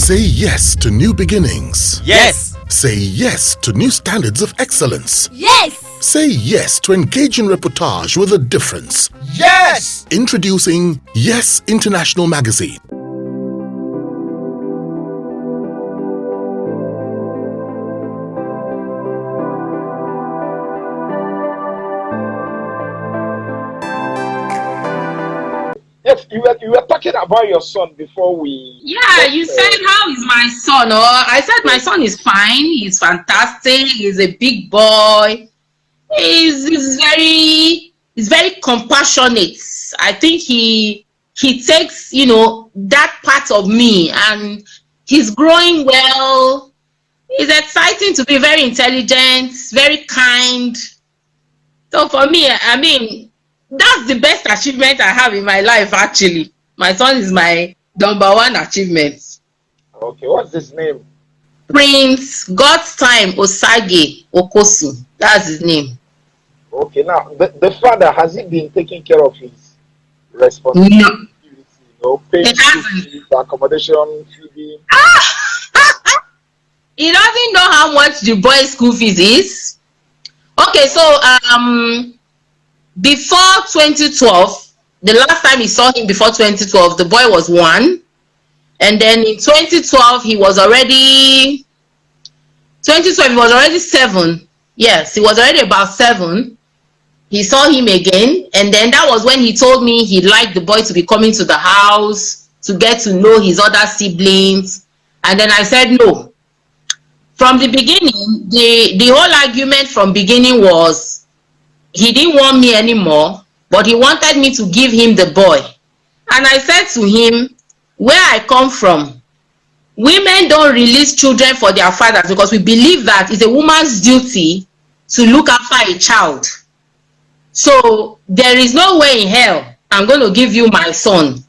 Say yes to new beginnings. Yes. Say yes to new standards of excellence. Yes. Say yes to engaging reportage with a difference. Yes. Introducing Yes International Magazine. Yes, you were talking about your son before we. Yeah, you said how is my son? Oh, I said my son is fine. He's fantastic. He's a big boy. He's very compassionate. I think he takes that part of me, and he's growing well. He's exciting to be, very intelligent, very kind. So for me, I mean, that's the best achievement I have in my life, actually. My son is my number one achievement. Okay, what's his name? Prince God's Time Osage Okosu. That's his name. Okay, now the father, has he been taking care of his responsibility? No. Paying fees, accommodation, feeding. He doesn't know how much the boy's school fees is. Okay, so before 2012, the last time he saw him before 2012, the boy was 1. And then in 2012, he was already 7. Yes, he was already about 7. He saw him again. And then that was when he told me he'd like the boy to be coming to the house to get to know his other siblings. And then I said no. From the beginning, the whole argument from beginning was he didn't want me anymore, but he wanted me to give him the boy. And I said to him, where I come from, women don't release children for their fathers because we believe that it's a woman's duty to look after a child. So there is no way in hell I'm going to give you my son.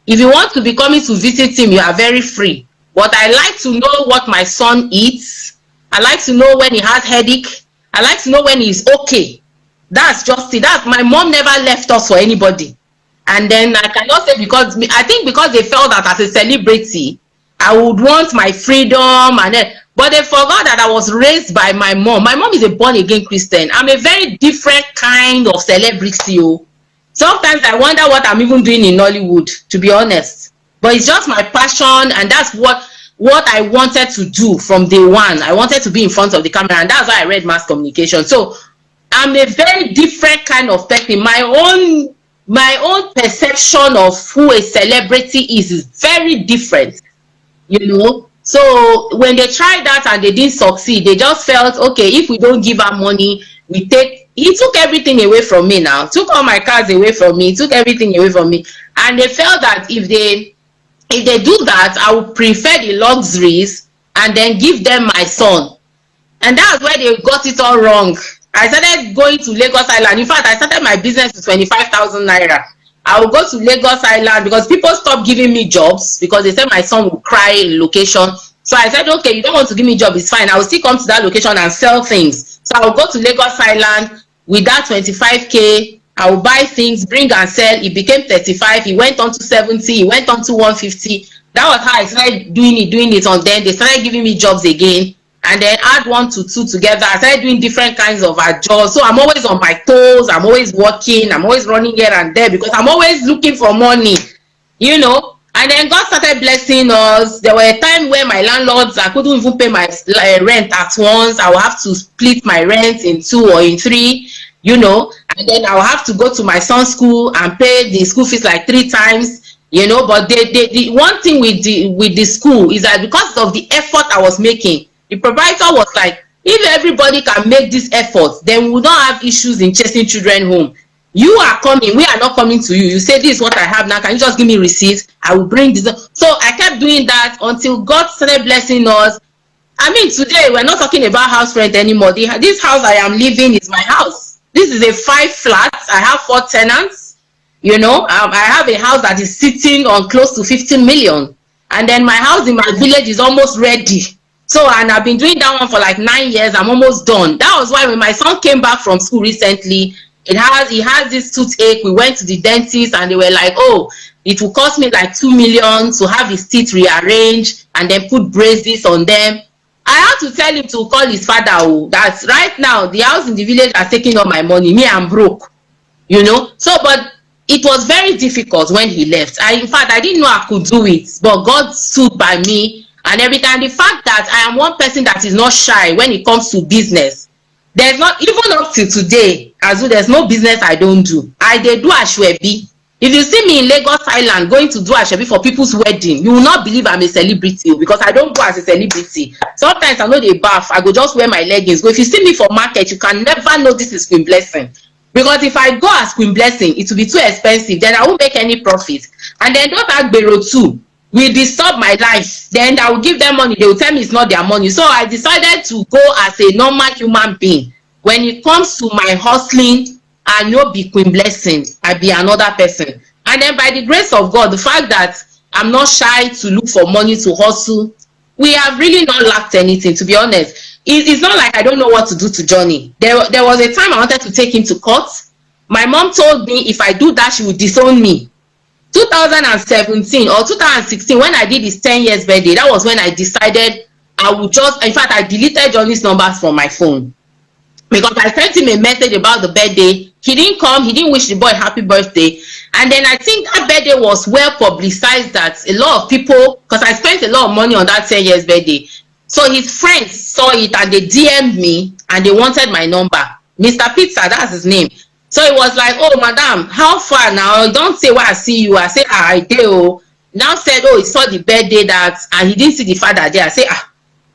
If you want to be coming to visit him, you are very free. But I like to know what my son eats. I like to know when he has headache. I like to know when he's okay. That's just it. That's, my mom never left us for anybody. And then I cannot say because they felt that as a celebrity, I would want my freedom and then, but they forgot that I was raised by my mom. My mom is a born-again Christian. I'm a very different kind of celebrity. Sometimes I wonder what I'm even doing in Nollywood, to be honest. But it's just my passion, and that's what I wanted to do from day one. I wanted to be in front of the camera, and that's why I read mass communication. So I'm a very different kind of person. My own perception of who a celebrity is very different, So when they tried that and they didn't succeed, they just felt, okay, if we don't give her money, he took everything away from me now, took all my cars away from me, took everything away from me. And they felt that if they do that, I would prefer the luxuries and then give them my son. And that's where they got it all wrong. I started going to Lagos Island. In fact, I started my business with 25,000 naira. I would go to Lagos Island because people stopped giving me jobs because they said my son would cry in location. So I said, okay, you don't want to give me a job, it's fine. I will still come to that location and sell things. So I will go to Lagos Island with that 25K. I will buy things, bring and sell. It became 35. He went on to 70. He went on to 150. That was how I started doing it on them. They started giving me jobs again. And then add 1 to 2 together. I started doing different kinds of jobs. So I'm always on my toes. I'm always working. I'm always running here and there because I'm always looking for money, And then God started blessing us. There were a time where my landlords, I couldn't even pay my rent at once. I would have to split my rent in 2 or in 3, And then I will have to go to my son's school and pay the school fees like 3 times, But the one thing with the school is that because of the effort I was making, the provider was like, if everybody can make this effort, then we don't have issues in chasing children home. You are coming, we are not coming to you. You say, this is what I have now. Can you just give me receipts? I will bring this. So I kept doing that until God started blessing us. I mean, today we're not talking about house rent anymore. This house I am living is my house. This is a 5 flats. I have 4 tenants. I have a house that is sitting on close to 15 million. And then my house in my village is almost ready. So, and I've been doing that one for like 9 years. I'm almost done. That was why when my son came back from school recently, he has this toothache. We went to the dentist and they were like, oh, It will cost me like 2 million to have his teeth rearranged and then put braces on them. I had to tell him to call his father, oh, that right now the house in the village are taking all my money. Me, I'm broke, you know. So, but it was very difficult when he left. In fact, I didn't know I could do it, but God stood by me and everything. The fact that I am one person that is not shy when it comes to business. There's not, even up till today, as well, there's no business I don't do. I do ashwebi. If you see me in Lagos Island going to do ashwebi for people's wedding, you will not believe I'm a celebrity because I don't go as a celebrity. Sometimes I know they bath, I go just wear my leggings. But if you see me for market, you can never know this is Queen Blessing. Because if I go as Queen Blessing, it will be too expensive. Then I won't make any profit. And then those Agbero too will disturb my life. Then I will give them money. They will tell me it's not their money. So I decided to go as a normal human being. When it comes to my hustling, I no be Queen Blessing, I be another person. And then by the grace of God, the fact that I'm not shy to look for money to hustle, we have really not lacked anything, to be honest. It's not like I don't know what to do to Johnny. There was a time I wanted to take him to court. My mom told me if I do that, she would disown me. 2017 or 2016, when I did his 10 years birthday, that was when I decided I would just, in fact, I deleted Johnny's numbers from my phone. Because I sent him a message about the birthday. He didn't come. He didn't wish the boy happy birthday. And then I think that birthday was well publicized that a lot of people, because I spent a lot of money on that 10 years birthday. So his friends saw it and they DM'd me and they wanted my number. Mr. Pizza, that's his name. So it was like, oh, madam, how far now? Don't say why I see you. I say, I do. Now said, oh, he saw the birthday that, and he didn't see the father there. I say,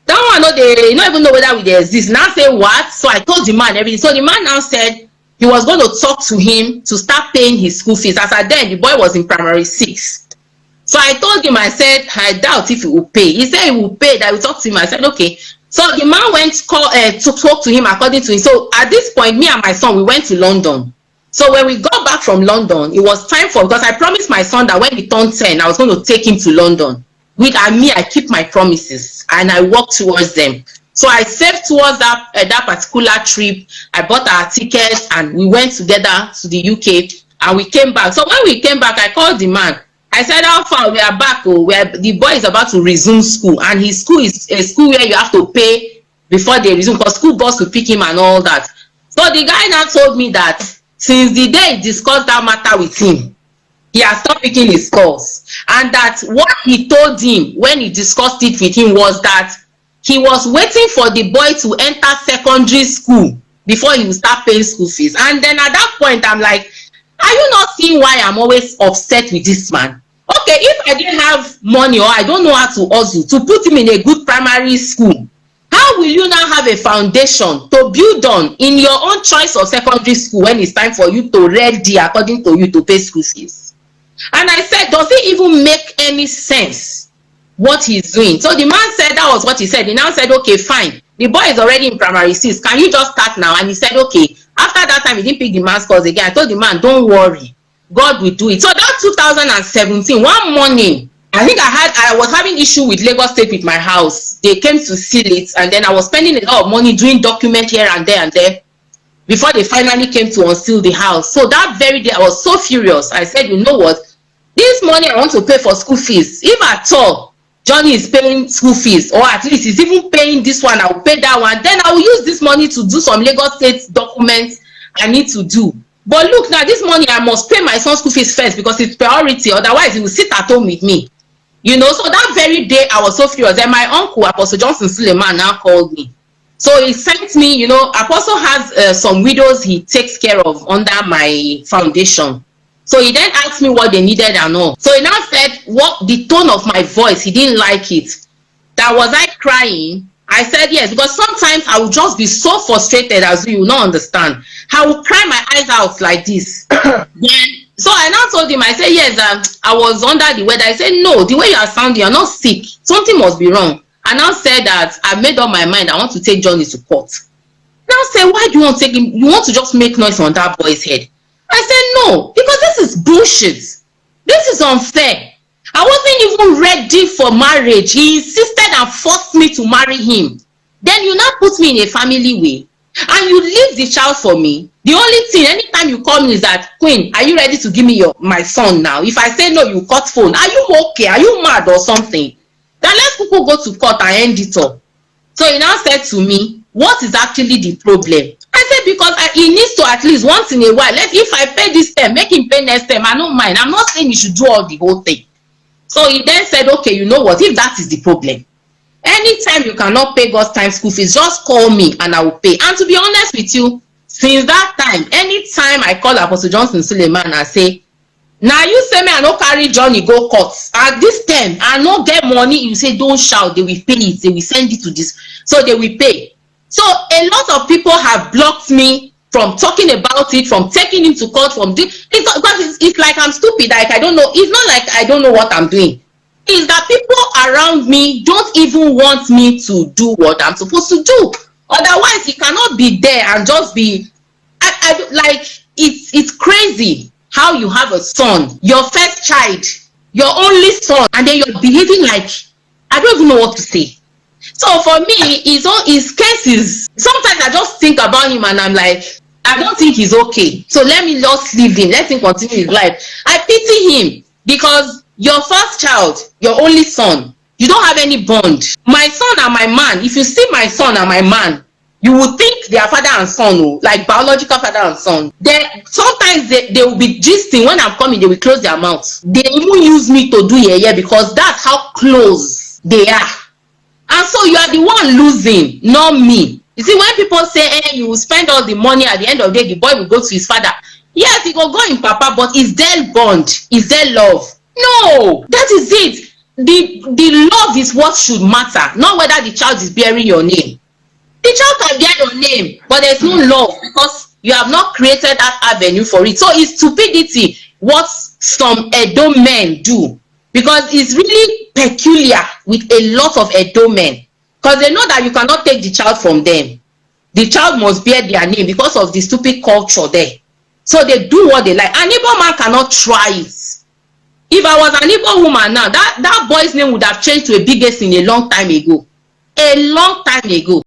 that one, no, they don't even know whether we exist. Now say what? So I told the man everything. So the man now said he was going to talk to him to start paying his school fees. As at then, the boy was in primary 6. So I told him, I said, I doubt if he will pay. He said he will pay, that I will talk to him. I said, okay. So the man went to talk to him according to him. So at this point, me and my son, we went to London. So when we got back from London, it was time for, because I promised my son that when he turned 10, I was going to take him to London. I keep my promises and I walk towards them. So I saved towards that particular trip. I bought our tickets and we went together to the UK and we came back. So when we came back, I called the man. I said, how far? We are back. Oh, the boy is about to resume school, and his school is a school where you have to pay before they resume, because school bus will pick him and all that. So the guy now told me that since the day he discussed that matter with him, he has stopped picking his calls, and that what he told him when he discussed it with him was that he was waiting for the boy to enter secondary school before he would start paying school fees. And then at that point, I'm like, are you not seeing why I'm always upset with this man? Okay, if I didn't have money or I don't know how to hustle to put him in a good primary school, how will you now have a foundation to build on in your own choice of secondary school when it's time for you to ready according to you to pay school fees? And I said, does it even make any sense what he's doing? So the man said that was what he said. He now said, okay, fine. The boy is already in primary 6. Can you just start now? And he said, okay. After that time, he didn't pick the man's calls again. I told the man, don't worry. God will do it. So that 2017, one morning, I think I was having issue with Lagos State with my house. They came to seal it, and then I was spending a lot of money doing document here and there before they finally came to unseal the house. So that very day, I was so furious. I said, you know what? This money I want to pay for school fees. If at all Johnny is paying school fees, or at least he's even paying this one, I will pay that one. Then I will use this money to do some Lagos State documents I need to do. But look, now this money I must pay my son's school fees first because it's priority. Otherwise, he will sit at home with me. You know, so that very day I was so furious. And my uncle, Apostle Johnson Suleiman, now called me. So he sent me, you know, Apostle has some widows he takes care of under my foundation. So he then asked me what they needed and all. So he now said, what the tone of my voice, he didn't like it. That was I crying? I said yes, because sometimes I will just be so frustrated, as you will not understand. I will cry my eyes out like this. Then, so I now told him, I said, yes, I was under the weather. I said, no, the way you are sounding, you're not sick. Something must be wrong. I now said that I've made up my mind. I want to take Johnny to court. Now say, why do you want to take him? You want to just make noise on that boy's head? I said, no, because this is bullshit. This is unfair. I wasn't even ready for marriage. He insisted and forced me to marry him. Then you now put me in a family way. and you leave the child for me. The only thing, anytime you call me, is that, Queen, are you ready to give me my son now? If I say no, you cut phone. Are you okay? Are you mad or something? Then let's people go to court and end it up. So he now said to me, what is actually the problem? I said, because he needs to at least once in a while, if I pay this term, make him pay next term. I don't mind. I'm not saying he should do all the whole thing. So he then said, okay, you know what? If that is the problem, anytime you cannot pay God's time school fees, just call me and I will pay. And to be honest with you, since that time, anytime I call Apostle Johnson Suleiman and say, now you say me I no carry Johnny go court at this time, I no get money, you say don't shout, they will pay it, they will send it to this, so they will pay. So a lot of people have blocked me from talking about it, from taking him to court, from this. It's like I'm stupid, like I don't know. It's not like I don't know what I'm doing. Is that people around me don't even want me to do what I'm supposed to do. Otherwise, he cannot be there and just be. Like it's crazy how you have a son, your first child, your only son, and then you're behaving like, I don't even know what to say. So for me, his cases, sometimes I just think about him and I'm like, I don't think he's okay. So let me just leave him. Let him continue his life. I pity him because your first child, your only son, you don't have any bond. My son and my man, if you see my son and my man, you would think they are father and son, like biological father and son. Sometimes they will be gisting. When I'm coming, they will close their mouths. They even use me to do because that's how close they are. And so you are the one losing, not me. You see, when people say, you will spend all the money, at the end of the day, the boy will go to his father. Yes, he will go in papa, but is there bond? Is there love? No, that is it. The love is what should matter, not whether the child is bearing your name. The child can bear your name, but there's no love because you have not created that avenue for it. So it's stupidity what some Edo men do, because it's really peculiar with a lot of Edo men, because they know that you cannot take the child from them. The child must bear their name because of the stupid culture there. So they do what they like. An Igbo man cannot try it. If I was an Igbo woman now, that boy's name would have changed to Ebigieson a long time ago. A long time ago.